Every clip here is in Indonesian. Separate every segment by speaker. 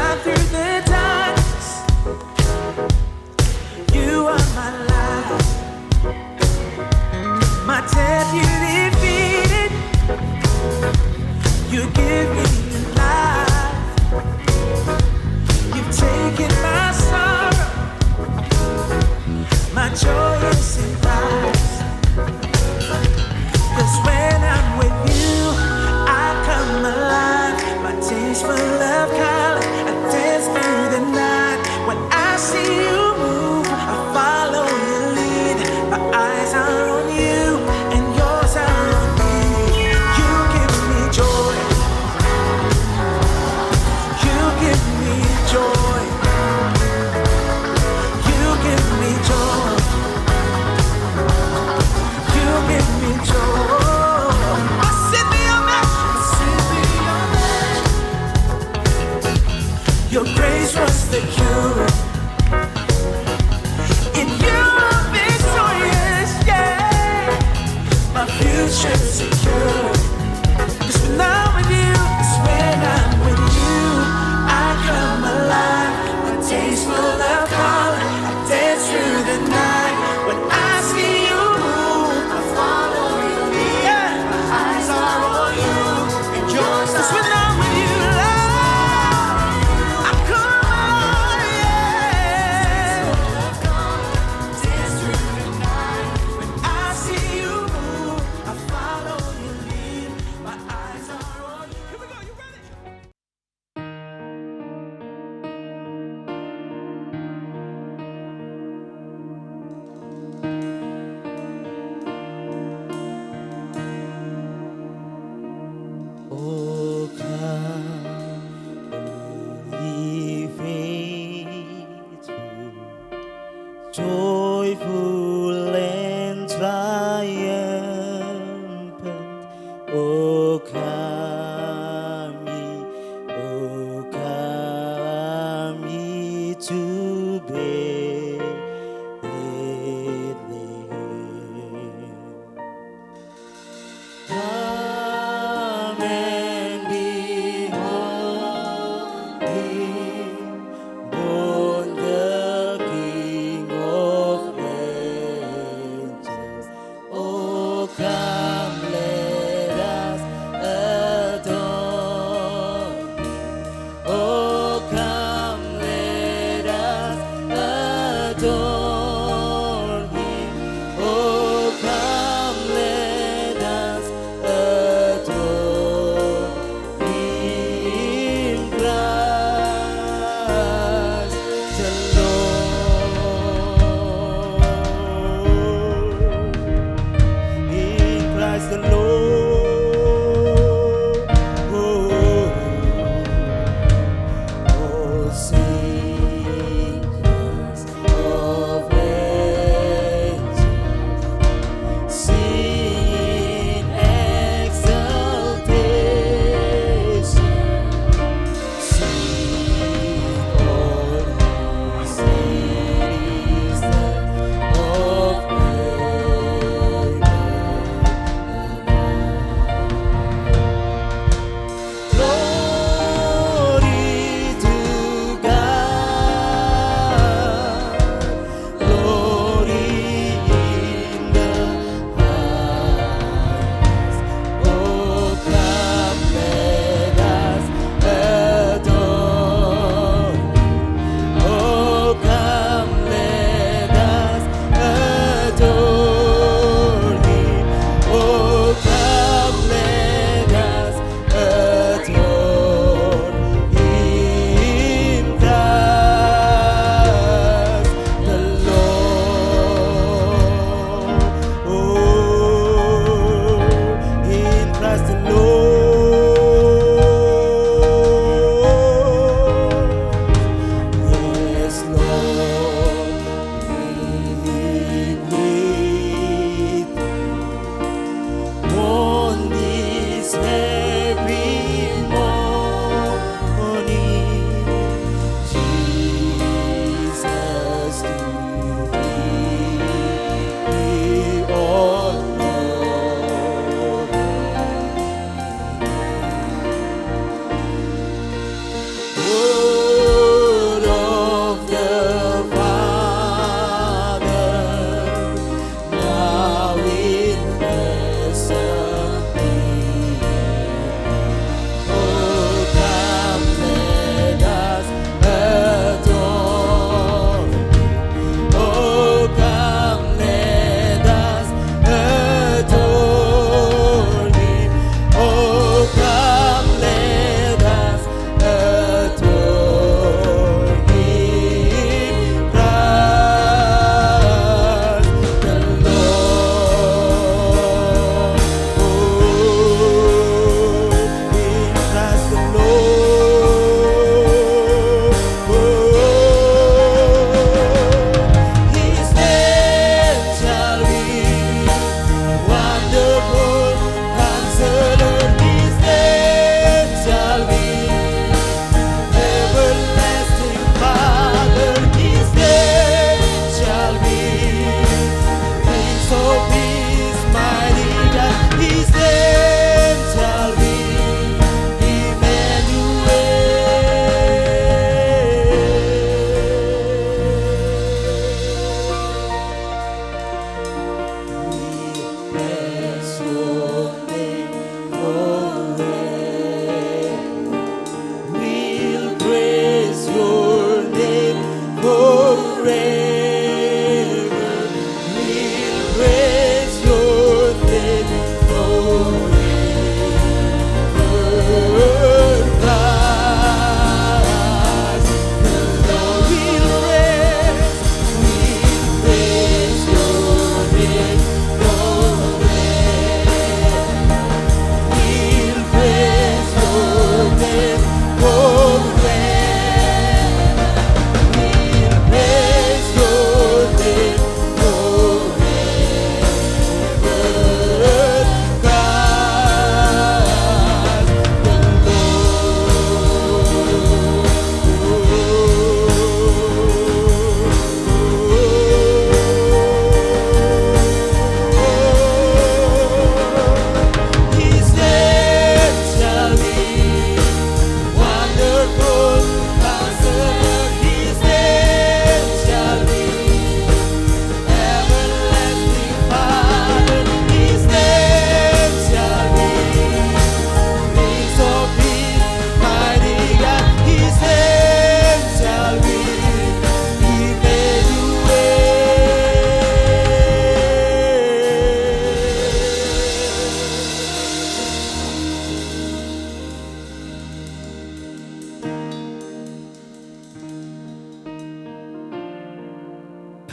Speaker 1: shine through the darkness. You are my light, my death you defeated. You give me life. You've taken my sorrow, my joy is in Christ. 'Cause when I'm with you, I come alive. My days full of color, I dance through the night. When I see you move, I follow your lead. My eyes are on you, and yours are on me. You give me joy. You give me joy. You give me joy. You give me joy. Your grace was the cure. In you I'm victorious, yeah. My future's secure. 'Cause when I'm with you, 'cause when I'm with you, I come alive. My days full of color, I dance through the night. When I see you move, I follow your lead. Yeah. My eyes are on you, and yours. 'Cause when I'm with you, I follow your lead. My eyes are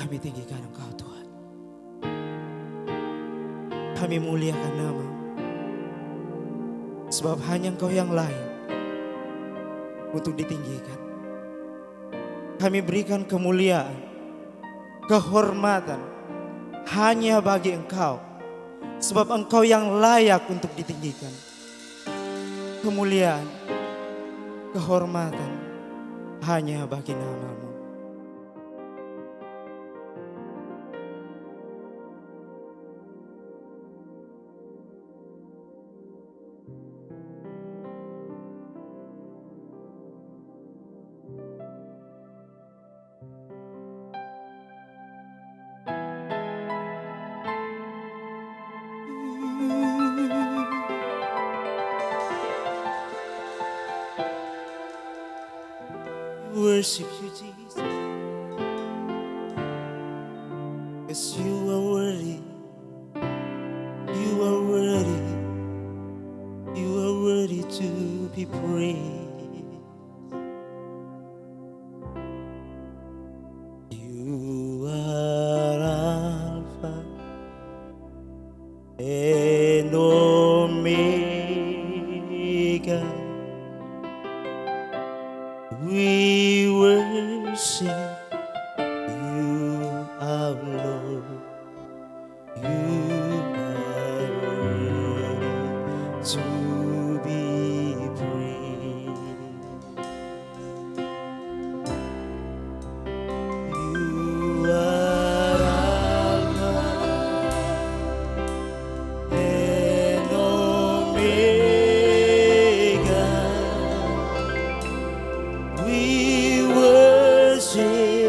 Speaker 2: Kami tinggikan Engkau Tuhan. Kami muliakan nama, sebab hanya Engkau yang layak untuk ditinggikan. Kami berikan kemuliaan, kehormatan hanya bagi Engkau, sebab Engkau yang layak untuk ditinggikan. Kemuliaan, kehormatan hanya bagi nama-Mu. Worship you, Jesus, 'cause you are worthy, you are worthy, you are worthy to be praised. You are Alpha and Omega. We worship you, our Lord. You are worthy to be praised. You are Alpha and Omega. We worship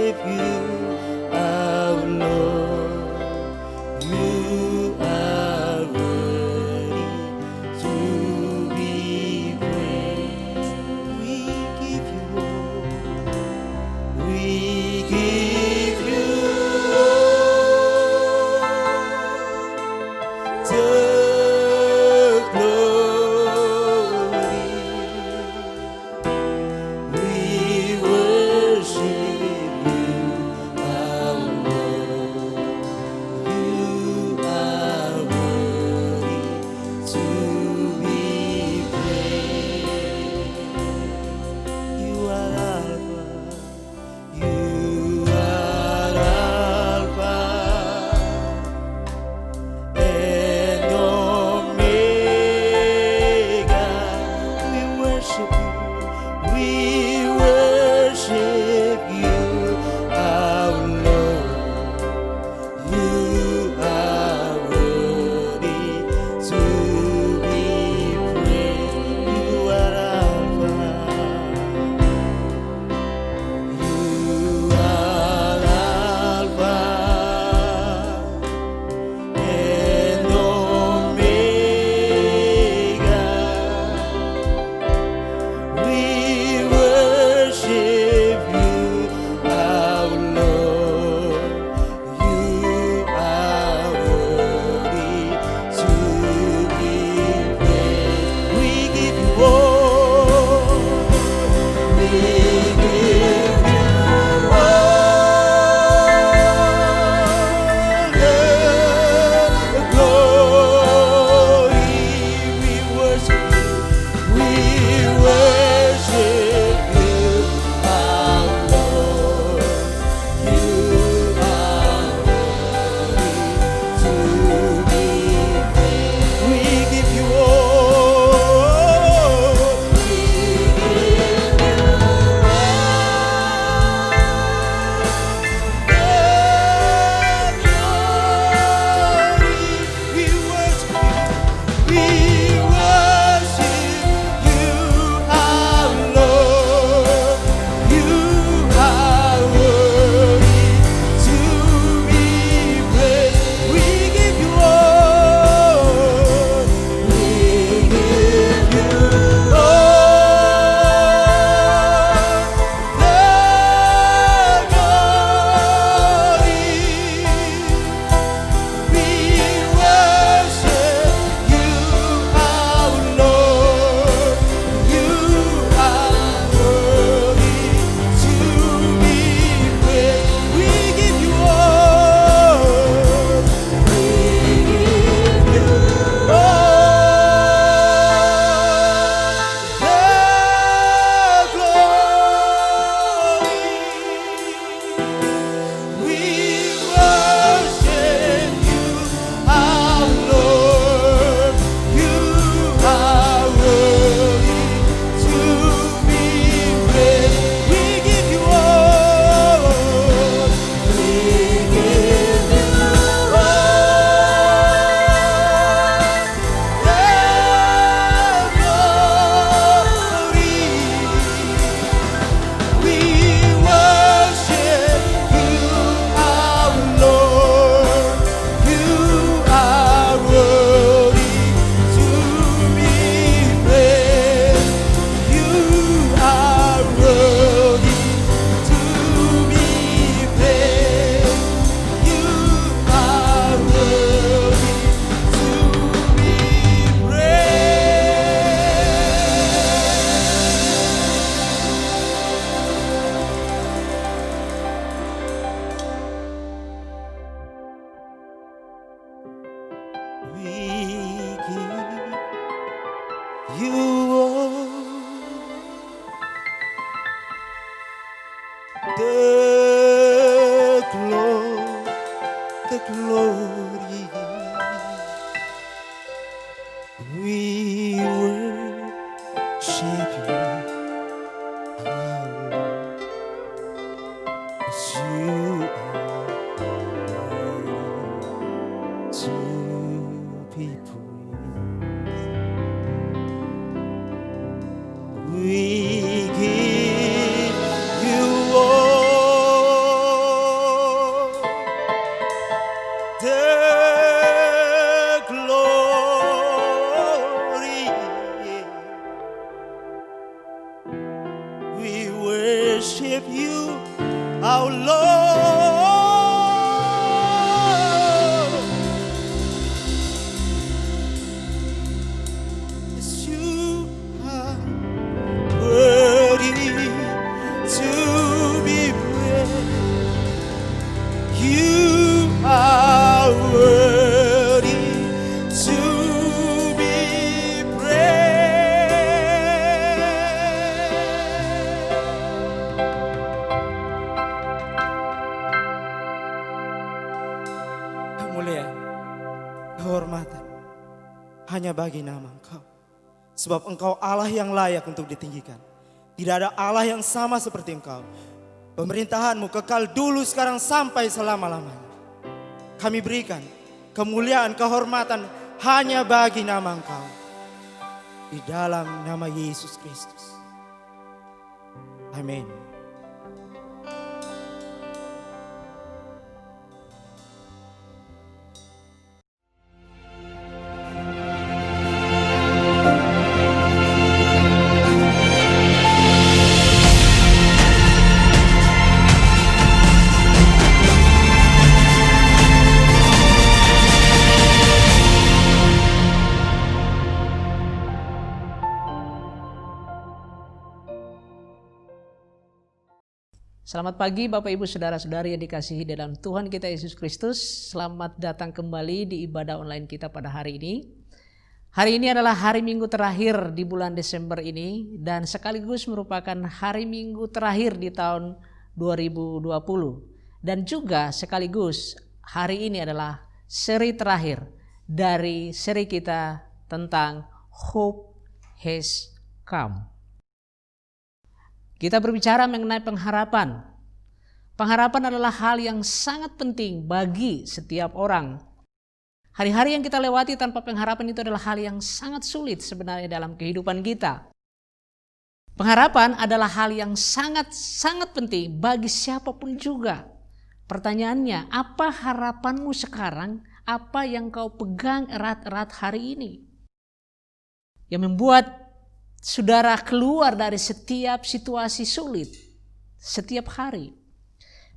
Speaker 2: the glory. We worship you, our Lord, as you are worthy to be praised. We give you all the glory. We worship you, our Lord, as you are worthy to be praised. You are worthy to be praised. Kemuliaan, kehormatan hanya bagi nama Engkau. Sebab Engkau Allah yang layak untuk ditinggikan. Tidak ada Allah yang sama seperti Engkau. Pemerintahan-Mu kekal dulu, sekarang, sampai selama-lamanya. Kami berikan kemuliaan, kehormatan hanya bagi nama Engkau. Di dalam nama Yesus Kristus. Amin.
Speaker 3: Selamat pagi Bapak Ibu Saudara-saudari yang dikasihi dalam Tuhan kita Yesus Kristus. Selamat datang kembali di ibadah online kita pada hari ini. Hari ini adalah hari Minggu terakhir di bulan Desember ini dan sekaligus merupakan hari Minggu terakhir di tahun 2020. Dan juga sekaligus hari ini adalah seri terakhir dari seri kita tentang Hope Has Come. Kita berbicara mengenai pengharapan. Pengharapan adalah hal yang sangat penting bagi setiap orang. Hari-hari yang kita lewati tanpa pengharapan itu adalah hal yang sangat sulit sebenarnya dalam kehidupan kita. Pengharapan adalah hal yang sangat penting bagi siapapun juga. Pertanyaannya, apa harapanmu sekarang? Apa yang kau pegang erat-erat hari ini? Yang membuat saudara keluar dari setiap situasi sulit, setiap hari.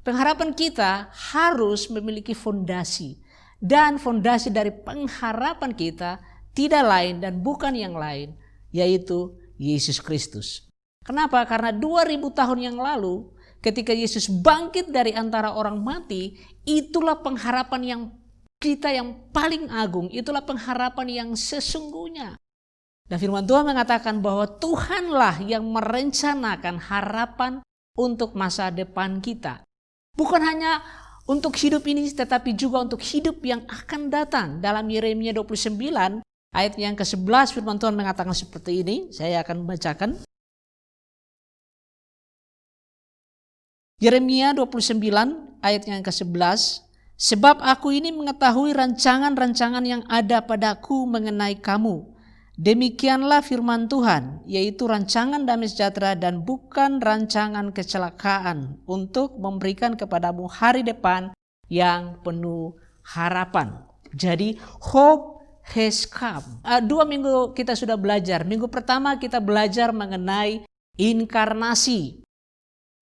Speaker 3: Pengharapan kita harus memiliki fondasi. Dan fondasi dari pengharapan kita tidak lain dan bukan yang lain, yaitu Yesus Kristus. Kenapa? Karena 2000 tahun yang lalu, ketika Yesus bangkit dari antara orang mati, itulah pengharapan yang kita yang paling agung, itulah pengharapan yang sesungguhnya. Dan firman Tuhan mengatakan bahwa Tuhanlah yang merencanakan harapan untuk masa depan kita. Bukan hanya untuk hidup ini, tetapi juga untuk hidup yang akan datang. Dalam Yeremia 29 ayat yang ke-11 firman Tuhan mengatakan seperti ini. Saya akan membacakan. Yeremia 29 ayat yang ke-11. Sebab aku ini mengetahui rancangan-rancangan yang ada padaku mengenai kamu. Demikianlah firman Tuhan, yaitu rancangan damai sejahtera dan bukan rancangan kecelakaan, untuk memberikan kepadamu hari depan yang penuh harapan. Jadi hope has come. 2 minggu kita sudah belajar. Minggu pertama kita belajar mengenai inkarnasi.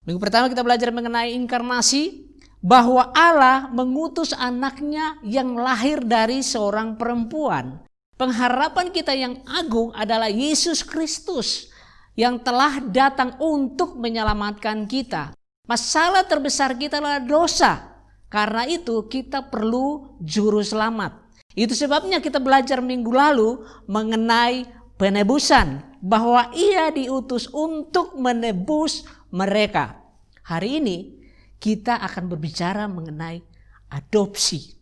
Speaker 3: Minggu pertama kita belajar mengenai inkarnasi, bahwa Allah mengutus anaknya yang lahir dari seorang perempuan. Pengharapan kita yang agung adalah Yesus Kristus yang telah datang untuk menyelamatkan kita. Masalah terbesar kita adalah dosa. Karena itu kita perlu juru selamat. Itu sebabnya kita belajar minggu lalu mengenai penebusan. Bahwa ia diutus untuk menebus mereka. Hari ini kita akan berbicara mengenai adopsi.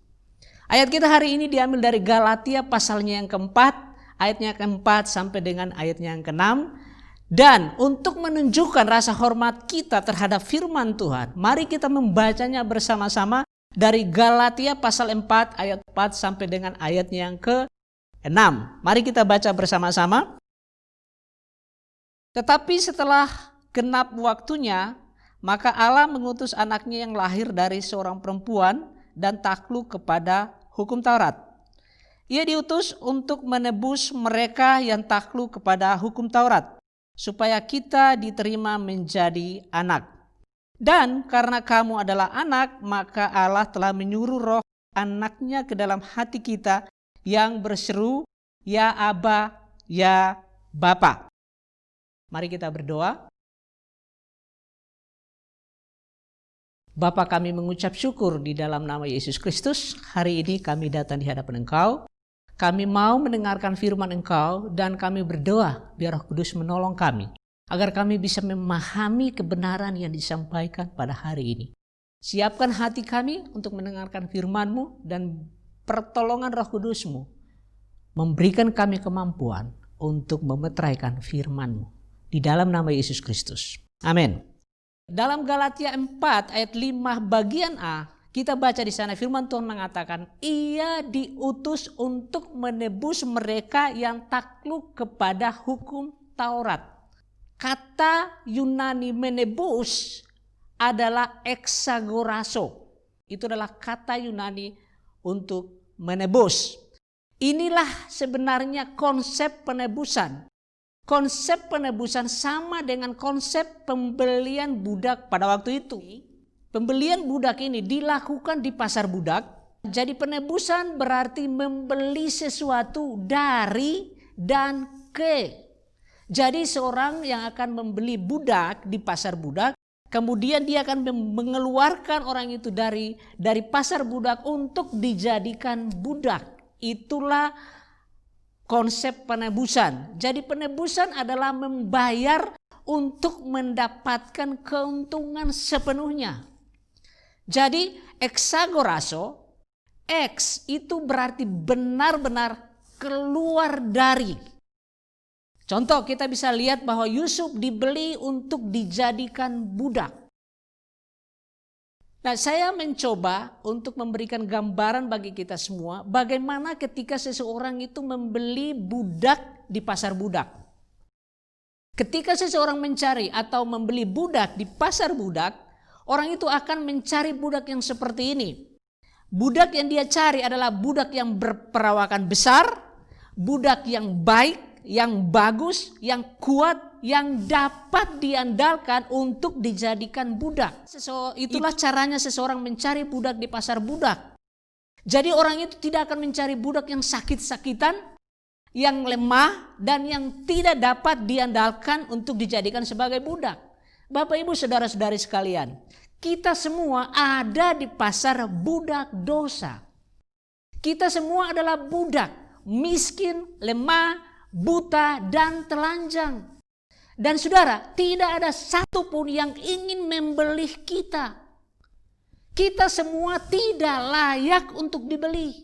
Speaker 3: Ayat kita hari ini diambil dari Galatia pasalnya yang keempat, ayatnya keempat sampai dengan ayatnya yang keenam. Dan untuk menunjukkan rasa hormat kita terhadap firman Tuhan, mari kita membacanya bersama-sama dari Galatia pasal 4 ayat 4 sampai dengan ayatnya yang ke-6. Mari kita baca bersama-sama. Tetapi setelah genap waktunya, maka Allah mengutus anaknya yang lahir dari seorang perempuan dan takluk kepada hukum Taurat. Ia diutus untuk menebus mereka yang takluk kepada hukum Taurat, supaya kita diterima menjadi anak. Dan karena kamu adalah anak, maka Allah telah menyuruh roh anaknya ke dalam hati kita yang berseru, ya Aba, ya Bapa. Mari kita berdoa. Bapa, kami mengucap syukur di dalam nama Yesus Kristus. Hari ini kami datang di hadapan Engkau. Kami mau mendengarkan firman Engkau dan kami berdoa biar Roh Kudus menolong kami. Agar kami bisa memahami kebenaran yang disampaikan pada hari ini. Siapkan hati kami untuk mendengarkan firman-Mu dan pertolongan Roh Kudus-Mu. Memberikan kami kemampuan untuk memetraikan firman-Mu. Di dalam nama Yesus Kristus. Amin. Dalam Galatia 4 ayat 5 bagian A, kita baca di sana firman Tuhan mengatakan, ia diutus untuk menebus mereka yang takluk kepada hukum Taurat. Kata Yunani menebus adalah exagorazo. Itu adalah kata Yunani untuk menebus. Inilah sebenarnya konsep penebusan. Konsep penebusan sama dengan konsep pembelian budak pada waktu itu. Pembelian budak ini dilakukan di pasar budak. Jadi penebusan berarti membeli sesuatu dari dan ke. Jadi seorang yang akan membeli budak di pasar budak, kemudian dia akan mengeluarkan orang itu dari pasar budak untuk dijadikan budak. Itulah konsep penebusan. Jadi penebusan adalah membayar untuk mendapatkan keuntungan sepenuhnya. Jadi exagorazo, X itu berarti benar-benar keluar dari. Contoh kita bisa lihat bahwa Yusuf dibeli untuk dijadikan budak. Nah, saya mencoba untuk memberikan gambaran bagi kita semua bagaimana ketika seseorang itu membeli budak di pasar budak. Ketika seseorang mencari atau membeli budak di pasar budak, orang itu akan mencari budak yang seperti ini. Budak yang dia cari adalah budak yang berperawakan besar, budak yang baik, yang bagus, yang kuat, yang dapat diandalkan untuk dijadikan budak. Itulah caranya seseorang mencari budak di pasar budak. Jadi orang itu tidak akan mencari budak yang sakit-sakitan, yang lemah, dan yang tidak dapat diandalkan untuk dijadikan sebagai budak. Bapak, Ibu, saudara-saudari sekalian, kita semua ada di pasar budak dosa. Kita semua adalah budak, miskin, lemah, buta, dan telanjang. Dan saudara, tidak ada satupun yang ingin membeli kita. Kita semua tidak layak untuk dibeli.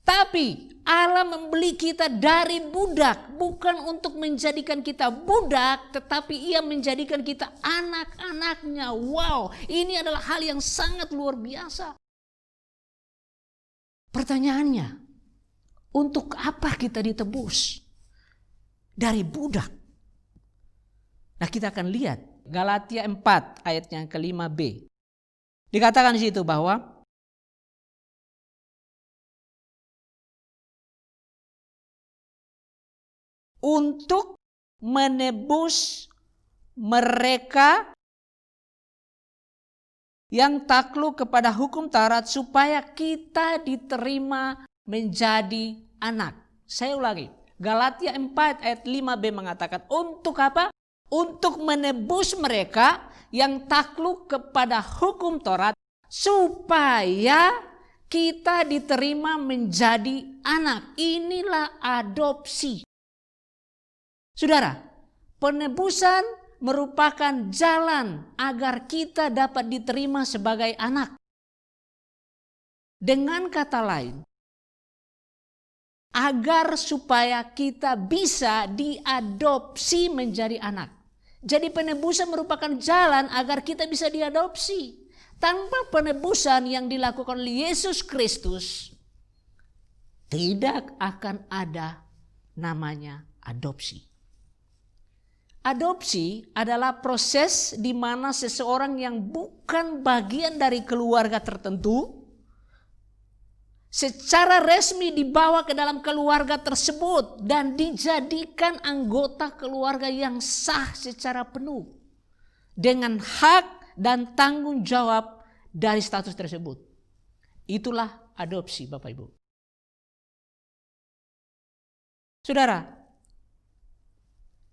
Speaker 3: Tapi Allah membeli kita dari budak, bukan untuk menjadikan kita budak, tetapi Ia menjadikan kita anak-anaknya. Wow, ini adalah hal yang sangat luar biasa. Pertanyaannya, untuk apa kita ditebus dari budak? Nah, kita akan lihat Galatia 4 ayat yang ke-5b. Dikatakan di situ bahwa untuk menebus mereka yang takluk kepada hukum Taurat supaya kita diterima menjadi anak. Saya ulangi, Galatia 4 ayat 5b mengatakan untuk apa? Untuk menebus mereka yang takluk kepada hukum Taurat supaya kita diterima menjadi anak. Inilah adopsi. Saudara, penebusan merupakan jalan agar kita dapat diterima sebagai anak. Dengan kata lain, agar supaya kita bisa diadopsi menjadi anak. Jadi penebusan merupakan jalan agar kita bisa diadopsi. Tanpa penebusan yang dilakukan oleh Yesus Kristus, tidak akan ada namanya adopsi. Adopsi adalah proses di mana seseorang yang bukan bagian dari keluarga tertentu secara resmi dibawa ke dalam keluarga tersebut dan dijadikan anggota keluarga yang sah secara penuh dengan hak dan tanggung jawab dari status tersebut. Itulah adopsi, Bapak Ibu. Saudara,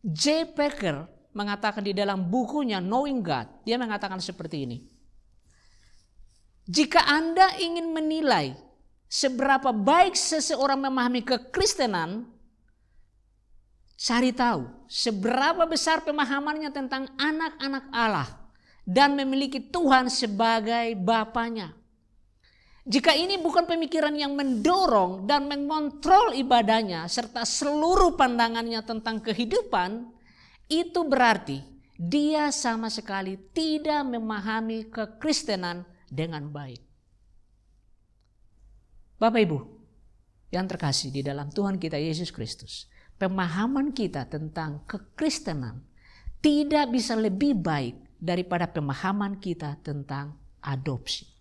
Speaker 3: J. Packer mengatakan di dalam bukunya Knowing God, dia mengatakan seperti ini. Jika Anda ingin menilai seberapa baik seseorang memahami kekristenan, cari tahu seberapa besar pemahamannya tentang anak-anak Allah dan memiliki Tuhan sebagai Bapanya. Jika ini bukan pemikiran yang mendorong dan mengontrol ibadahnya serta seluruh pandangannya tentang kehidupan, itu berarti dia sama sekali tidak memahami kekristenan dengan baik. Bapak Ibu yang terkasih di dalam Tuhan kita Yesus Kristus, pemahaman kita tentang kekristenan tidak bisa lebih baik daripada pemahaman kita tentang adopsi.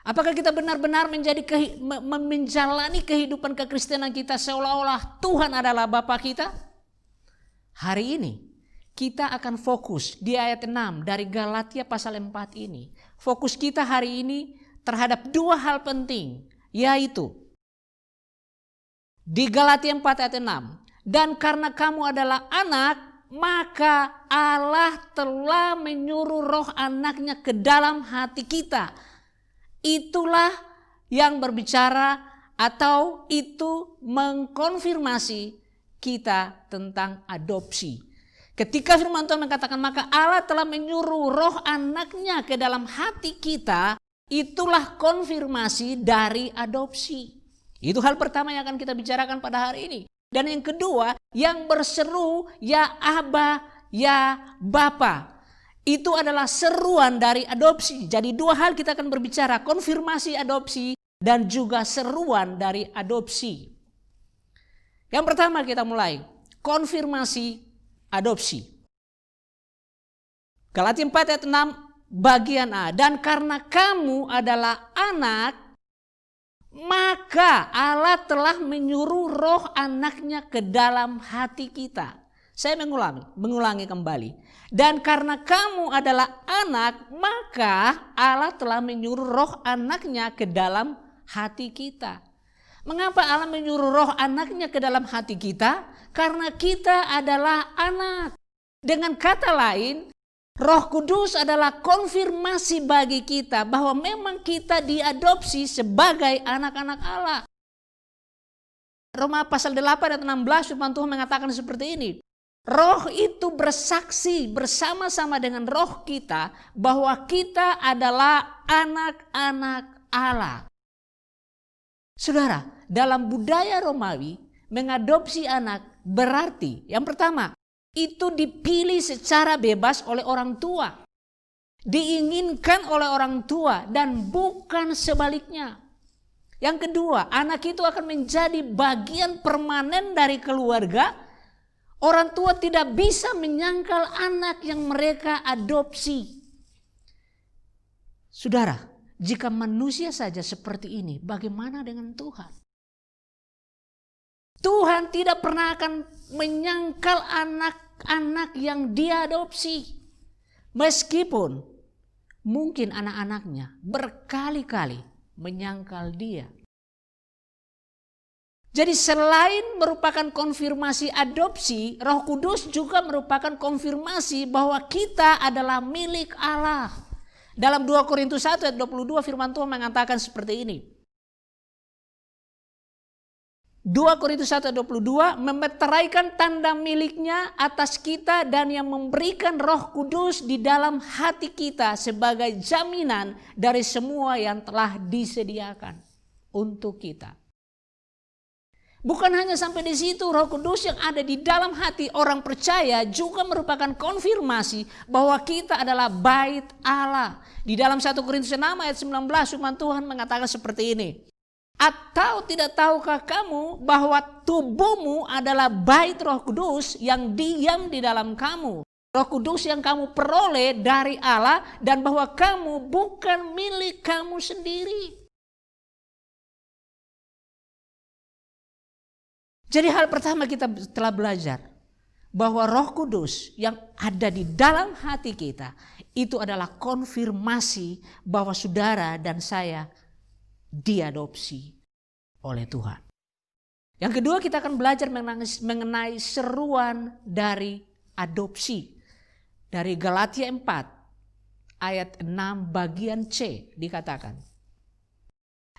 Speaker 3: Apakah kita benar-benar menjalani kehidupan kekristenan kita seolah-olah Tuhan adalah Bapa kita? Hari ini kita akan fokus di ayat 6 dari Galatia pasal 4 ini. Fokus kita hari ini terhadap dua hal penting, yaitu di Galatia 4 ayat 6. Dan karena kamu adalah anak, maka Allah telah menyuruh roh anaknya ke dalam hati kita. Itulah yang berbicara atau itu mengkonfirmasi kita tentang adopsi. Ketika firman Tuhan mengatakan maka Allah telah menyuruh roh anaknya ke dalam hati kita, itulah konfirmasi dari adopsi. Itu hal pertama yang akan kita bicarakan pada hari ini. Dan yang kedua, yang berseru ya Aba, ya Bapa. Itu adalah seruan dari adopsi. Jadi dua hal kita akan berbicara, konfirmasi adopsi dan juga seruan dari adopsi. Yang pertama kita mulai, konfirmasi adopsi. Galatia 4 ayat 6 bagian A. Dan karena kamu adalah anak, maka Allah telah menyuruh roh anaknya ke dalam hati kita. Saya mengulangi kembali. Dan karena kamu adalah anak, maka Allah telah menyuruh roh anaknya ke dalam hati kita. Mengapa Allah menyuruh roh anaknya ke dalam hati kita? Karena kita adalah anak. Dengan kata lain, Roh Kudus adalah konfirmasi bagi kita bahwa memang kita diadopsi sebagai anak-anak Allah. Roma pasal 8 ayat 16 firman Tuhan mengatakan seperti ini. Roh itu bersaksi bersama-sama dengan roh kita bahwa kita adalah anak-anak Allah. Saudara, dalam budaya Romawi, mengadopsi anak berarti yang pertama, itu dipilih secara bebas oleh orang tua. Diinginkan oleh orang tua dan bukan sebaliknya. Yang kedua, anak itu akan menjadi bagian permanen dari keluarga. Orang tua tidak bisa menyangkal anak yang mereka adopsi. Saudara, jika manusia saja seperti ini, bagaimana dengan Tuhan? Tuhan tidak pernah akan menyangkal anak-anak yang diadopsi. Meskipun mungkin anak-anaknya berkali-kali menyangkal dia. Jadi selain merupakan konfirmasi adopsi, Roh Kudus juga merupakan konfirmasi bahwa kita adalah milik Allah. Dalam 2 Korintus 1 ayat 22 firman Tuhan mengatakan seperti ini. 2 Korintus 1:22 memeteraikan tanda miliknya atas kita dan yang memberikan Roh Kudus di dalam hati kita sebagai jaminan dari semua yang telah disediakan untuk kita. Bukan hanya sampai di situ, Roh Kudus yang ada di dalam hati orang percaya juga merupakan konfirmasi bahwa kita adalah bait Allah. Di dalam 1 Korintus 6 ayat 19 firman Tuhan mengatakan seperti ini. Atau tidak tahukah kamu bahwa tubuhmu adalah bait Roh Kudus yang diam di dalam kamu? Roh Kudus yang kamu peroleh dari Allah dan bahwa kamu bukan milik kamu sendiri. Jadi hal pertama kita telah belajar bahwa Roh Kudus yang ada di dalam hati kita itu adalah konfirmasi bahwa saudara dan saya diadopsi oleh Tuhan. Yang kedua kita akan belajar mengenai seruan dari adopsi. Dari Galatia 4 ayat 6 bagian C dikatakan.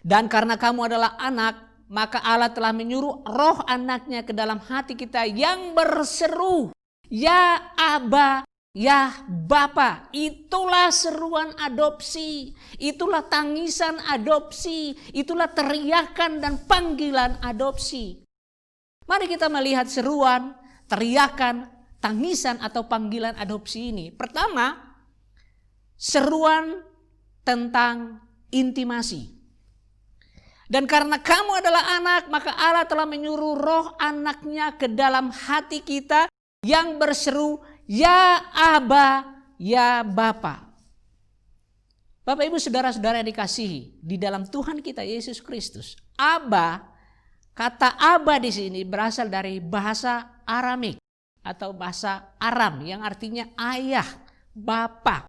Speaker 3: Dan karena kamu adalah anak, maka Allah telah menyuruh roh anaknya ke dalam hati kita yang berseru, ya Aba, ya Bapa. Itulah seruan adopsi, itulah tangisan adopsi, itulah teriakan dan panggilan adopsi. Mari kita melihat seruan, teriakan, tangisan atau panggilan adopsi ini. Pertama, seruan tentang intimasi. Dan karena kamu adalah anak, maka Allah telah menyuruh roh anaknya ke dalam hati kita yang berseru, ya Aba, ya Bapa. Bapak Ibu saudara-saudara yang dikasihi di dalam Tuhan kita Yesus Kristus. Aba, kata Aba di sini berasal dari bahasa Aramik atau bahasa Aram yang artinya ayah, bapa.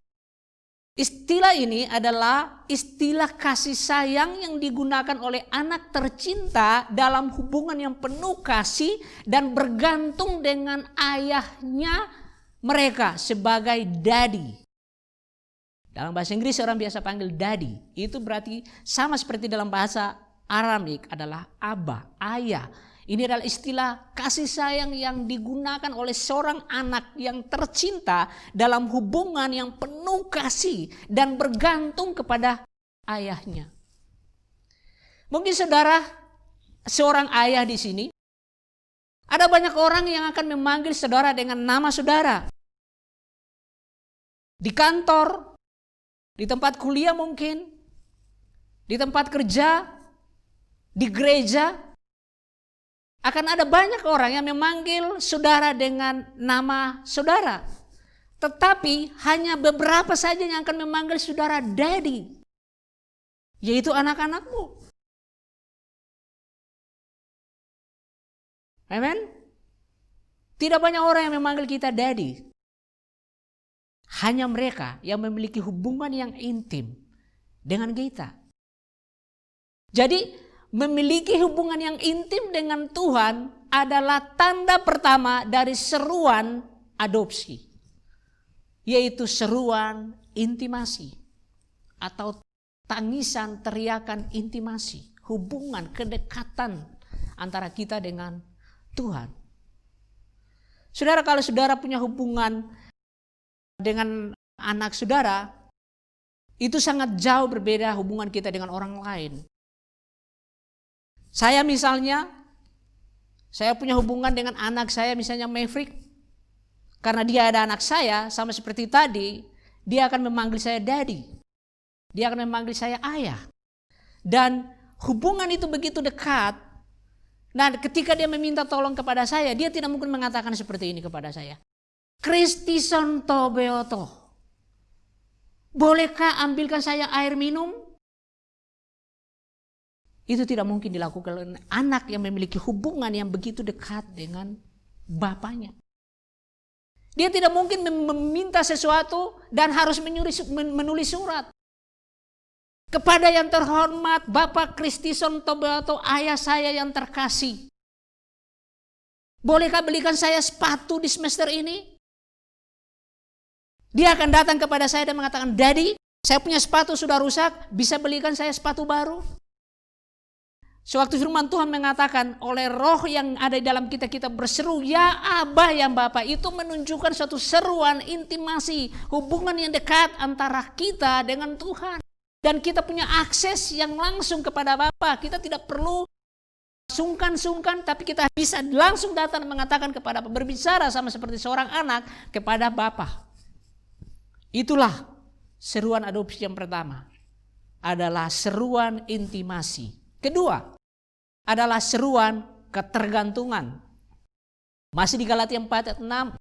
Speaker 3: Istilah ini adalah istilah kasih sayang yang digunakan oleh anak tercinta dalam hubungan yang penuh kasih dan bergantung dengan ayahnya mereka sebagai daddy. Dalam bahasa Inggris orang biasa panggil daddy. Itu berarti sama seperti dalam bahasa Aramik adalah aba, ayah. Ini adalah istilah kasih sayang yang digunakan oleh seorang anak yang tercinta dalam hubungan yang penuh kasih dan bergantung kepada ayahnya. Mungkin saudara, seorang ayah di sini, ada banyak orang yang akan memanggil saudara dengan nama saudara. Di kantor, di tempat kuliah mungkin, di tempat kerja, di gereja, akan ada banyak orang yang memanggil saudara dengan nama saudara. Tetapi hanya beberapa saja yang akan memanggil saudara daddy, yaitu anak-anakmu. Amen? Tidak banyak orang yang memanggil kita daddy. Hanya mereka yang memiliki hubungan yang intim dengan kita. Jadi memiliki hubungan yang intim dengan Tuhan adalah tanda pertama dari seruan adopsi. Yaitu seruan intimasi atau tangisan, teriakan intimasi. Hubungan, kedekatan antara kita dengan Tuhan. Saudara, kalau saudara punya hubungan dengan anak saudara, itu sangat jauh berbeda hubungan kita dengan orang lain. Saya misalnya, saya punya hubungan dengan anak saya misalnya Maverick. Karena dia ada anak saya, sama seperti tadi, dia akan memanggil saya daddy. Dia akan memanggil saya ayah. Dan hubungan itu begitu dekat. Nah, ketika dia meminta tolong kepada saya, dia tidak mungkin mengatakan seperti ini kepada saya. Kristison tobeoto. Bolehkah ambilkan saya air minum? Itu tidak mungkin dilakukan oleh anak yang memiliki hubungan yang begitu dekat dengan bapaknya. Dia tidak mungkin meminta sesuatu dan harus menulis surat. Kepada yang terhormat Bapak Kristison Tobato, ayah saya yang terkasih. Bolehkah belikan saya sepatu di semester ini? Dia akan datang kepada saya dan mengatakan, Daddy, saya punya sepatu sudah rusak, bisa belikan saya sepatu baru? Sewaktu firman Tuhan mengatakan oleh roh yang ada di dalam kita, kita berseru ya Abah ya Bapa, itu menunjukkan suatu seruan intimasi, hubungan yang dekat antara kita dengan Tuhan. Dan kita punya akses yang langsung kepada Bapa. Kita tidak perlu sungkan-sungkan, tapi kita bisa langsung datang mengatakan kepada Bapa, berbicara sama seperti seorang anak kepada Bapa. Itulah seruan adopsi yang pertama, adalah seruan intimasi. Kedua adalah seruan ketergantungan. Masih di Galatia 4 ayat 6.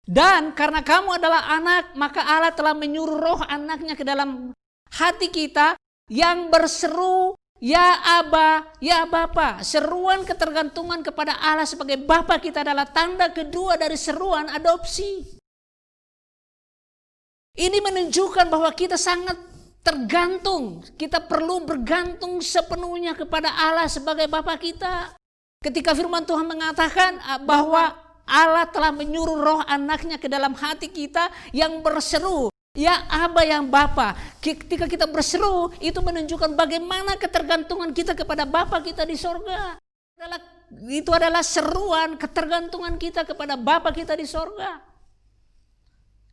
Speaker 3: Dan karena kamu adalah anak, maka Allah telah menyuruh roh anaknya ke dalam hati kita yang berseru, ya Aba, ya Bapa. Seruan ketergantungan kepada Allah sebagai Bapa kita adalah tanda kedua dari seruan adopsi. Ini menunjukkan bahwa kita sangat tergantung, kita perlu bergantung sepenuhnya kepada Allah sebagai Bapa kita. Ketika firman Tuhan mengatakan bahwa Allah telah menyuruh roh anaknya ke dalam hati kita yang berseru, ya Aba yang Bapa. Ketika kita berseru, itu menunjukkan bagaimana ketergantungan kita kepada Bapa kita di sorga. Itu adalah seruan ketergantungan kita kepada Bapa kita di sorga.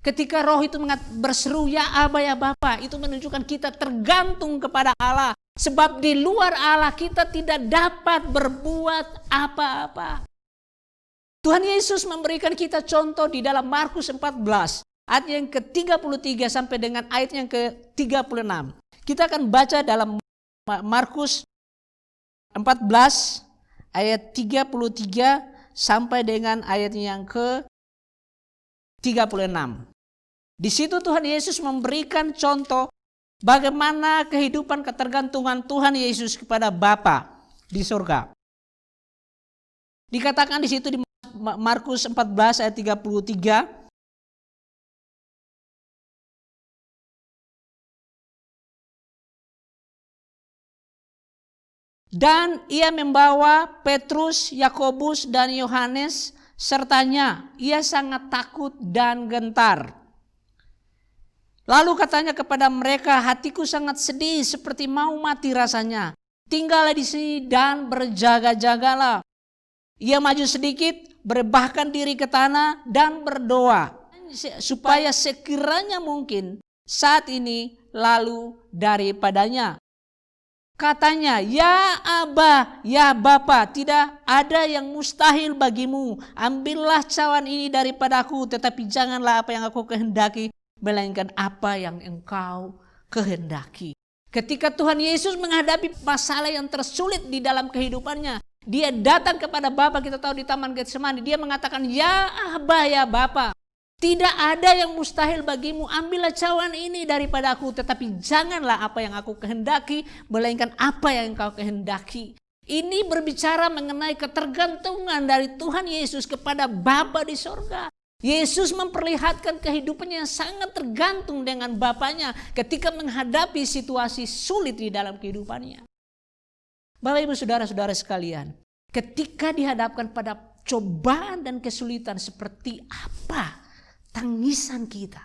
Speaker 3: Ketika roh itu berseru ya Aba ya Bapa, itu menunjukkan kita tergantung kepada Allah. Sebab di luar Allah kita tidak dapat berbuat apa-apa. Tuhan Yesus memberikan kita contoh di dalam Markus 14 ayat yang ke-33 sampai dengan ayat yang ke-36. Kita akan baca dalam Markus 14 ayat 33 sampai dengan ayat yang ke-36. Di situ Tuhan Yesus memberikan contoh bagaimana kehidupan ketergantungan Tuhan Yesus kepada Bapa di surga. Dikatakan di situ di Markus 14 ayat 33. Dan ia membawa Petrus, Yakobus dan Yohanes sertanya. Ia sangat takut dan gentar. Lalu katanya kepada mereka, hatiku sangat sedih seperti mau mati rasanya. Tinggallah di sini dan berjaga-jagalah. Ia maju sedikit, berebahkan diri ke tanah dan berdoa. Supaya sekiranya mungkin saat ini lalu daripadanya. Katanya, ya Aba, ya Bapa, tidak ada yang mustahil bagimu. Ambillah cawan ini daripadaku, tetapi janganlah apa yang aku kehendaki, melainkan apa yang engkau kehendaki. Ketika Tuhan Yesus menghadapi masalah yang tersulit di dalam kehidupannya, dia datang kepada Bapa, kita tahu di Taman Getsemani, dia mengatakan, ya Aba, ya Bapa, tidak ada yang mustahil bagimu, ambillah cawan ini daripadaku, tetapi janganlah apa yang aku kehendaki, melainkan apa yang engkau kehendaki. Ini berbicara mengenai ketergantungan dari Tuhan Yesus kepada Bapa di sorga. Yesus memperlihatkan kehidupannya yang sangat tergantung dengan Bapanya ketika menghadapi situasi sulit di dalam kehidupannya. Bapak Ibu Saudara-saudara sekalian, ketika dihadapkan pada cobaan dan kesulitan, seperti apa tangisan kita?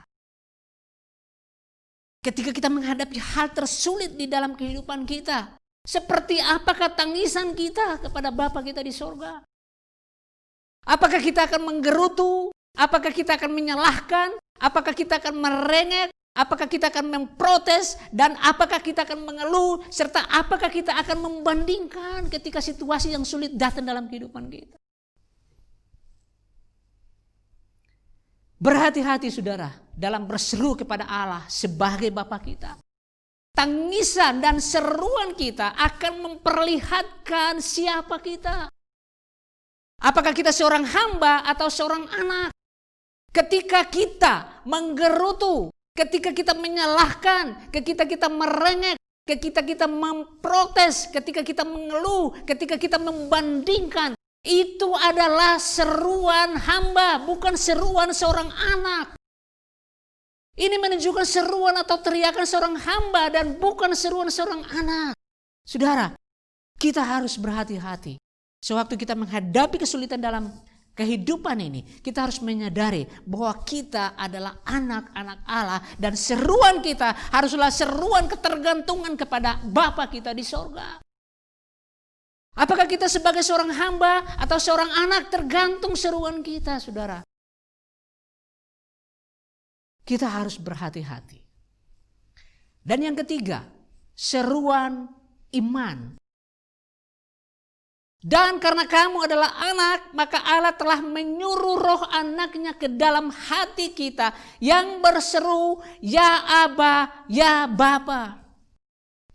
Speaker 3: Ketika kita menghadapi hal tersulit di dalam kehidupan kita, seperti apakah tangisan kita kepada Bapa kita di sorga? Apakah kita akan menggerutu? Apakah kita akan menyalahkan? Apakah kita akan merengek? Apakah kita akan memprotes? Dan apakah kita akan mengeluh? Serta apakah kita akan membandingkan ketika situasi yang sulit datang dalam kehidupan kita? Berhati-hati saudara dalam berseru kepada Allah sebagai Bapa kita. Tangisan dan seruan kita akan memperlihatkan siapa kita. Apakah kita seorang hamba atau seorang anak? Ketika kita menggerutu, ketika kita menyalahkan, ketika kita merengek, ketika kita memprotes, ketika kita mengeluh, ketika kita membandingkan, itu adalah seruan hamba, bukan seruan seorang anak. Ini menunjukkan seruan atau teriakan seorang hamba dan bukan seruan seorang anak. Saudara, kita harus berhati-hati. Sewaktu kita menghadapi kesulitan dalam kehidupan ini, kita harus menyadari bahwa kita adalah anak-anak Allah dan seruan kita haruslah seruan ketergantungan kepada Bapa kita di sorga. Apakah kita sebagai seorang hamba atau seorang anak, tergantung seruan kita, saudara. Kita harus berhati-hati. Dan yang ketiga, seruan iman. Dan karena kamu adalah anak, maka Allah telah menyuruh roh anaknya ke dalam hati kita yang berseru, ya Aba, ya Bapa.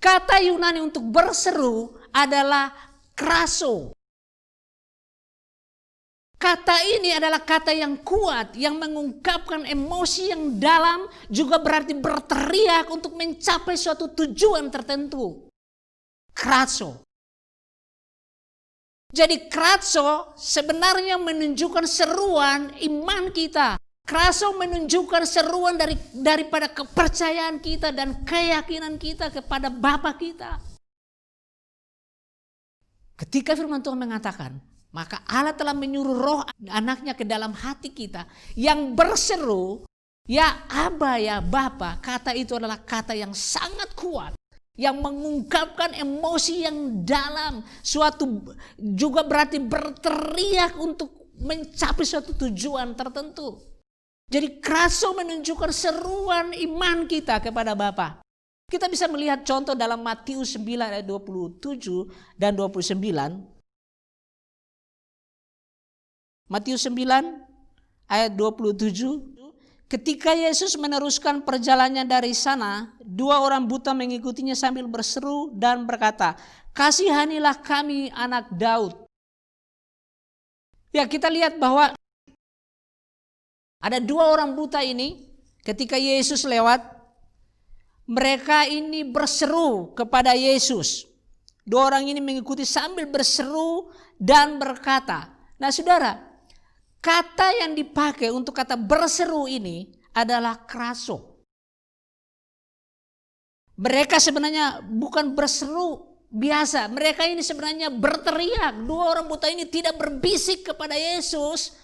Speaker 3: Kata Yunani untuk berseru adalah kraso. Kata ini adalah kata yang kuat, yang mengungkapkan emosi yang dalam, juga berarti berteriak untuk mencapai suatu tujuan tertentu. Kraso. Jadi kraso sebenarnya menunjukkan seruan iman kita. Kraso menunjukkan seruan daripada kepercayaan kita dan keyakinan kita kepada Bapa kita. Ketika firman Tuhan mengatakan, maka Allah telah menyuruh roh anaknya ke dalam hati kita yang berseru, ya Aba, ya Bapa. Kata itu adalah kata yang sangat kuat, yang mengungkapkan emosi yang dalam, suatu juga berarti berteriak untuk mencapai suatu tujuan tertentu. Jadi kraso menunjukkan seruan iman kita kepada Bapa. Kita bisa melihat contoh dalam Matius 9 ayat 27 dan 29. Matius 9 ayat 27. Ketika Yesus meneruskan perjalanannya dari sana, 2 orang buta mengikutinya sambil berseru dan berkata, "Kasihanilah kami anak Daud." Ya, kita lihat bahwa ada 2 orang buta ini ketika Yesus lewat, mereka ini berseru kepada Yesus. 2 orang ini mengikuti sambil berseru dan berkata. Nah, saudara, kata yang dipakai untuk kata berseru ini adalah kraso. Mereka sebenarnya bukan berseru biasa. Mereka ini sebenarnya berteriak. 2 orang buta ini tidak berbisik kepada Yesus.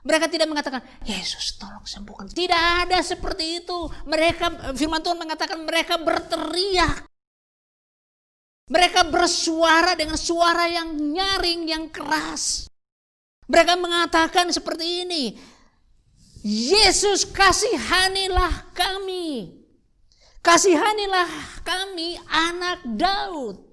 Speaker 3: Mereka tidak mengatakan, Yesus tolong sembuhkan. Tidak ada seperti itu. Mereka, firman Tuhan mengatakan mereka berteriak. Mereka bersuara dengan suara yang nyaring, yang keras. Mereka mengatakan seperti ini, Yesus kasihanilah kami. Kasihanilah kami anak Daud.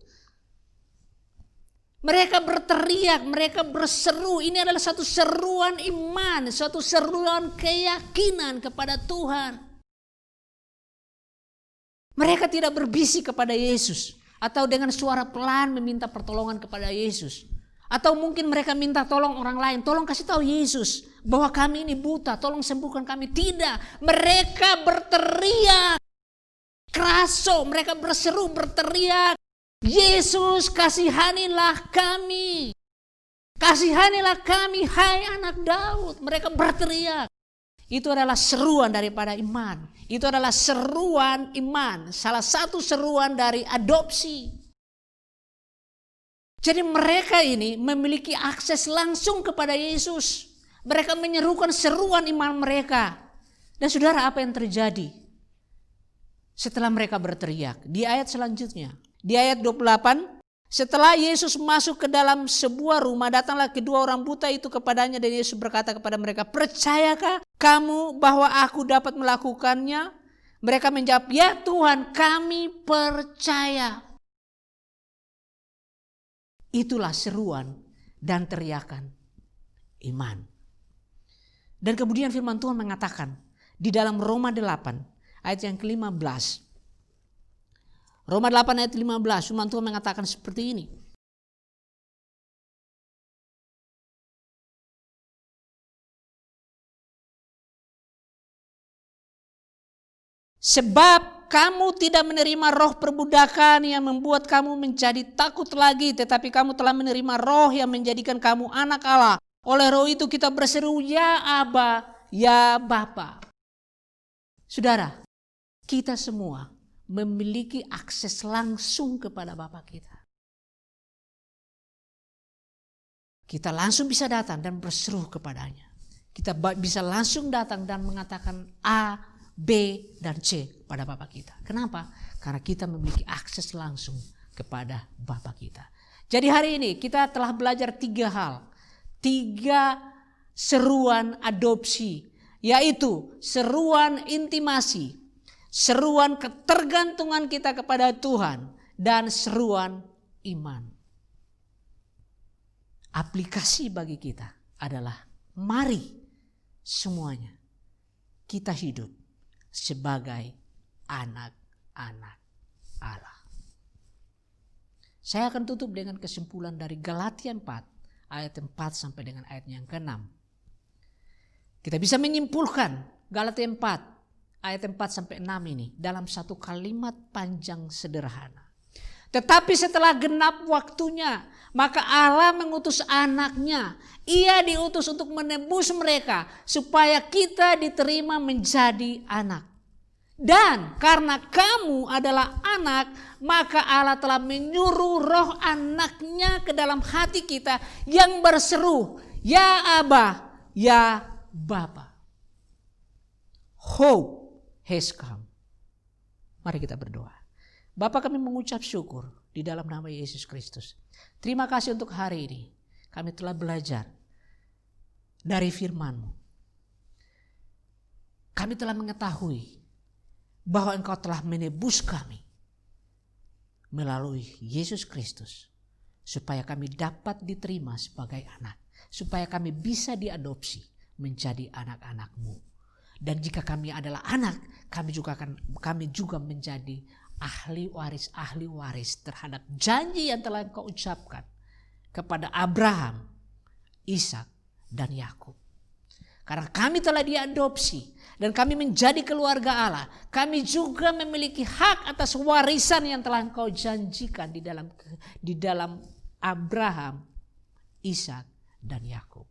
Speaker 3: Mereka berteriak, mereka berseru. Ini adalah satu seruan iman, satu seruan keyakinan kepada Tuhan. Mereka tidak berbisik kepada Yesus atau dengan suara pelan meminta pertolongan kepada Yesus. Atau mungkin mereka minta tolong orang lain, tolong kasih tahu Yesus bahwa kami ini buta, tolong sembuhkan kami. Tidak, mereka berteriak kraso, mereka berseru, berteriak, Yesus kasihanilah kami. Kasihanilah kami, hai anak Daud. Mereka berteriak. Itu adalah seruan daripada iman. Itu adalah seruan iman, salah satu seruan dari adopsi. Jadi mereka ini memiliki akses langsung kepada Yesus. Mereka menyerukan seruan iman mereka. Dan saudara, apa yang terjadi setelah mereka berteriak? Di ayat selanjutnya, di ayat 28, setelah Yesus masuk ke dalam sebuah rumah, datanglah kedua orang buta itu kepadanya dan Yesus berkata kepada mereka, "Percayakah kamu bahwa aku dapat melakukannya?" Mereka menjawab, "Ya Tuhan, kami percaya." Itulah seruan dan teriakan iman. Dan kemudian firman Tuhan mengatakan di dalam Roma 8 ayat yang ke-15. Roma 8 ayat 15 firman Tuhan mengatakan seperti ini. Sebab kamu tidak menerima roh perbudakan yang membuat kamu menjadi takut lagi, tetapi kamu telah menerima roh yang menjadikan kamu anak Allah. Oleh roh itu kita berseru, ya Aba, ya Bapa. Saudara, kita semua memiliki akses langsung kepada Bapa kita. Kita langsung bisa datang dan berseru kepadanya. Kita bisa langsung datang dan mengatakan A, B, dan C pada Bapa kita. Kenapa? Karena kita memiliki akses langsung kepada Bapa kita. Jadi hari ini kita telah belajar 3 hal. 3 seruan adopsi, yaitu seruan intimasi, seruan ketergantungan kita kepada Tuhan, dan seruan iman. Aplikasi bagi kita adalah mari semuanya kita hidup sebagai anak-anak Allah. Saya akan tutup dengan kesimpulan dari Galatia 4 ayat 4 sampai dengan ayat yang ke-6. Kita bisa menyimpulkan Galatia 4 ayat 4 sampai 6 ini dalam satu kalimat panjang sederhana. Tetapi setelah genap waktunya, maka Allah mengutus anaknya. Ia diutus untuk menebus mereka supaya kita diterima menjadi anak. Dan karena kamu adalah anak, maka Allah telah menyuruh roh anaknya ke dalam hati kita yang berseru, Ya Aba, Ya Bapa. Hope has come. Mari kita berdoa. Bapa, kami mengucap syukur di dalam nama Yesus Kristus. Terima kasih untuk hari ini. Kami telah belajar dari firman-Mu. Kami telah mengetahui bahwa Engkau telah menebus kami melalui Yesus Kristus, supaya kami dapat diterima sebagai anak, supaya kami bisa diadopsi menjadi anak-anak-Mu. Dan jika kami adalah anak, kami juga menjadi ahli waris terhadap janji yang telah Engkau ucapkan kepada Abraham, Ishak, dan Yakub. Karena kami telah diadopsi dan kami menjadi keluarga Allah, kami juga memiliki hak atas warisan yang telah Engkau janjikan di dalam Abraham, Ishak, dan Yakub.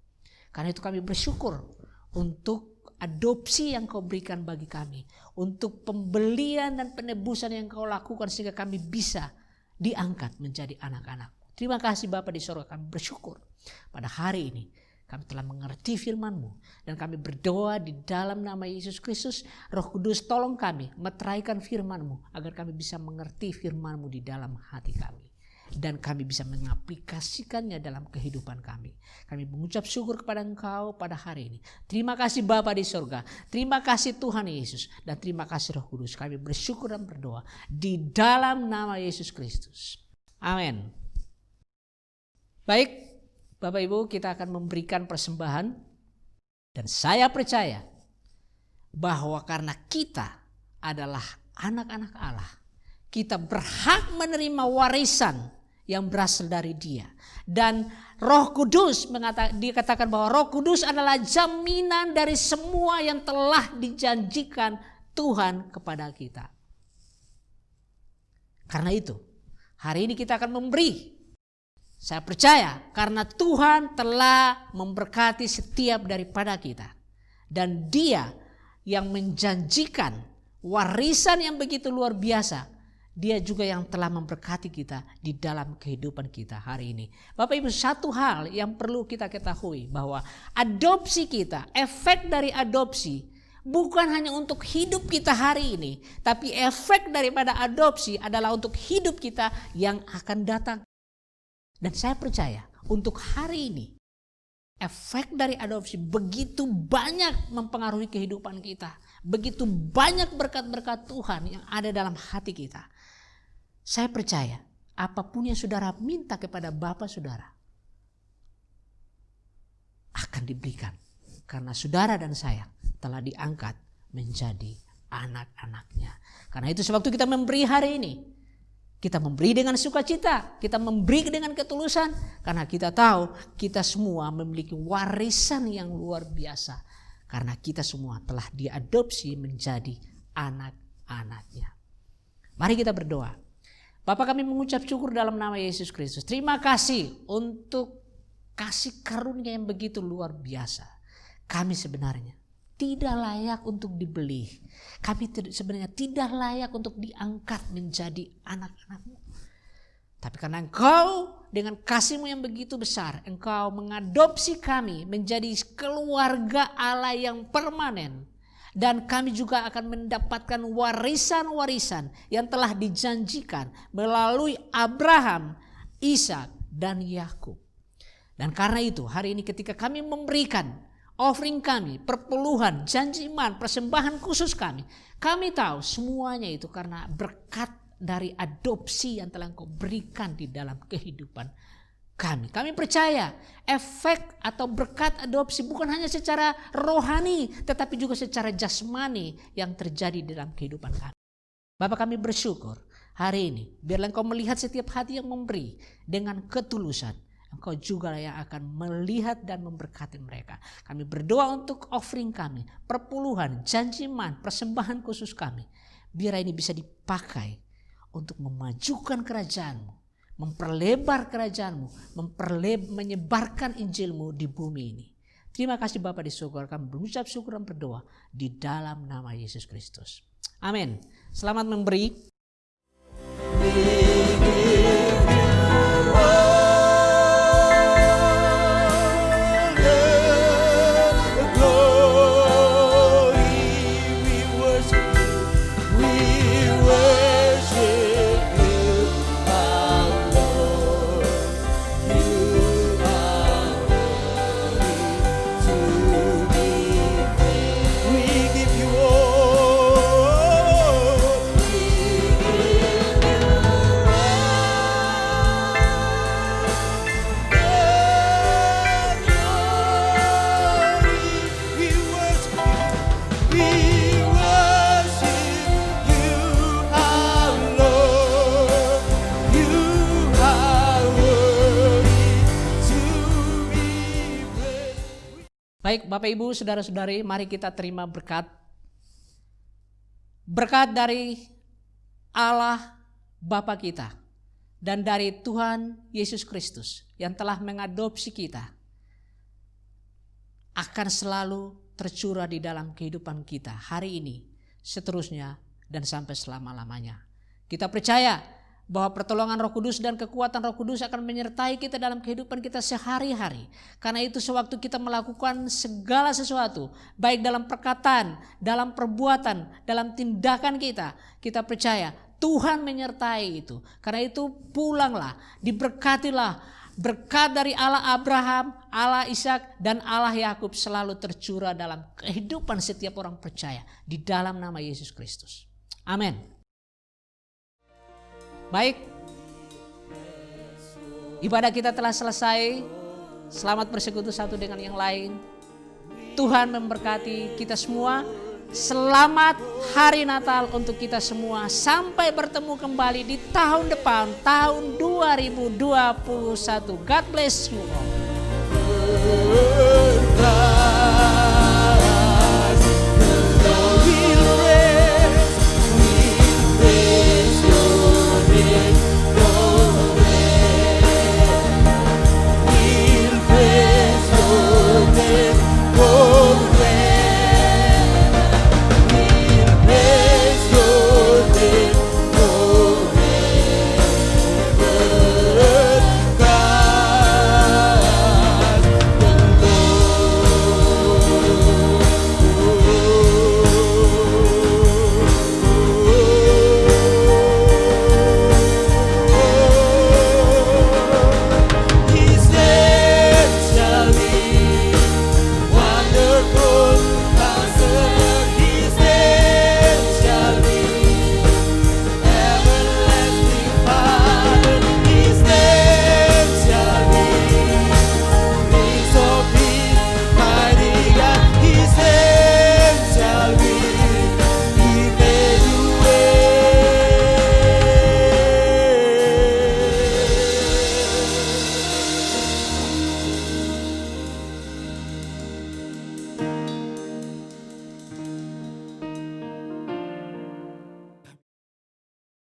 Speaker 3: Karena itu kami bersyukur untuk adopsi yang Kau berikan bagi kami, untuk pembelian dan penebusan yang Kau lakukan sehingga kami bisa diangkat menjadi anak-anak. Terima kasih Bapa di surga, kami bersyukur pada hari ini kami telah mengerti firman-Mu, dan kami berdoa di dalam nama Yesus Kristus. Roh Kudus, tolong kami meteraikan firman-Mu agar kami bisa mengerti firman-Mu di dalam hati kami, dan kami bisa mengaplikasikannya dalam kehidupan kami. Kami mengucap syukur kepada Engkau pada hari ini. Terima kasih Bapa di surga, terima kasih Tuhan Yesus, dan terima kasih Roh Kudus. Kami bersyukur dan berdoa di dalam nama Yesus Kristus. Amin. Baik, Bapak Ibu, kita akan memberikan persembahan, dan saya percaya bahwa karena kita adalah anak-anak Allah, kita berhak menerima warisan yang berasal dari Dia. Dan Roh Kudus dikatakan bahwa Roh Kudus adalah jaminan dari semua yang telah dijanjikan Tuhan kepada kita. Karena itu, hari ini kita akan memberi. Saya percaya karena Tuhan telah memberkati setiap daripada kita. Dan Dia yang menjanjikan warisan yang begitu luar biasa, Dia juga yang telah memberkati kita di dalam kehidupan kita hari ini. Bapak Ibu, satu hal yang perlu kita ketahui bahwa adopsi kita, efek dari adopsi bukan hanya untuk hidup kita hari ini, tapi efek daripada adopsi adalah untuk hidup kita yang akan datang. Dan saya percaya untuk hari ini efek dari adopsi begitu banyak mempengaruhi kehidupan kita. Begitu banyak berkat-berkat Tuhan yang ada dalam hati kita. Saya percaya apapun yang saudara minta kepada Bapa saudara akan diberikan. Karena saudara dan saya telah diangkat menjadi anak-anaknya. Karena itu sewaktu kita memberi hari ini, kita memberi dengan sukacita, kita memberi dengan ketulusan, karena kita tahu kita semua memiliki warisan yang luar biasa. Karena kita semua telah diadopsi menjadi anak-anaknya. Mari kita berdoa. Bapa, kami mengucap syukur dalam nama Yesus Kristus. Terima kasih untuk kasih karunia yang begitu luar biasa. Kami sebenarnya tidak layak untuk dibeli. Kami sebenarnya tidak layak untuk diangkat menjadi anak-anak-Mu. Tapi karena Engkau dengan kasih-Mu yang begitu besar, Engkau mengadopsi kami menjadi keluarga Allah yang permanen. Dan kami juga akan mendapatkan warisan-warisan yang telah dijanjikan melalui Abraham, Ishak, dan Yakub. Dan karena itu hari ini ketika kami memberikan offering kami, perpuluhan, janji iman, persembahan khusus kami tahu semuanya itu karena berkat dari adopsi yang telah Engkau berikan di dalam kehidupan kami. Kami percaya efek atau berkat adopsi bukan hanya secara rohani, tetapi juga secara jasmani yang terjadi dalam kehidupan kami. Bapak, kami bersyukur hari ini, biarlah Engkau melihat setiap hati yang memberi dengan ketulusan. Engkau juga yang akan melihat dan memberkati mereka. Kami berdoa untuk offering kami, perpuluhan, janji iman, persembahan khusus kami. Biar ini bisa dipakai untuk memajukan kerajaan-Mu, memperlebar kerajaan-Mu, menyebarkan Injil-Mu di bumi ini. Terima kasih Bapa di surga, kami berucap syukur dan berdoa di dalam nama Yesus Kristus. Amin. Selamat memberi. Baik Bapak Ibu, Saudara-saudari, mari kita terima berkat. Berkat dari Allah Bapa kita dan dari Tuhan Yesus Kristus yang telah mengadopsi kita akan selalu tercurah di dalam kehidupan kita hari ini, seterusnya dan sampai selama-lamanya. Kita percaya bahwa pertolongan Roh Kudus dan kekuatan Roh Kudus akan menyertai kita dalam kehidupan kita sehari-hari. Karena itu sewaktu kita melakukan segala sesuatu, baik dalam perkataan, dalam perbuatan, dalam tindakan kita percaya Tuhan menyertai itu. Karena itu pulanglah, diberkatilah, berkat dari Allah Abraham, Allah Ishak dan Allah Yakub selalu tercurah dalam kehidupan setiap orang percaya di dalam nama Yesus Kristus. Amin. Baik, ibadah kita telah selesai. Selamat bersekutu satu dengan yang lain. Tuhan memberkati kita semua. Selamat hari Natal untuk kita semua. Sampai bertemu kembali di tahun depan, tahun 2021. God bless you all.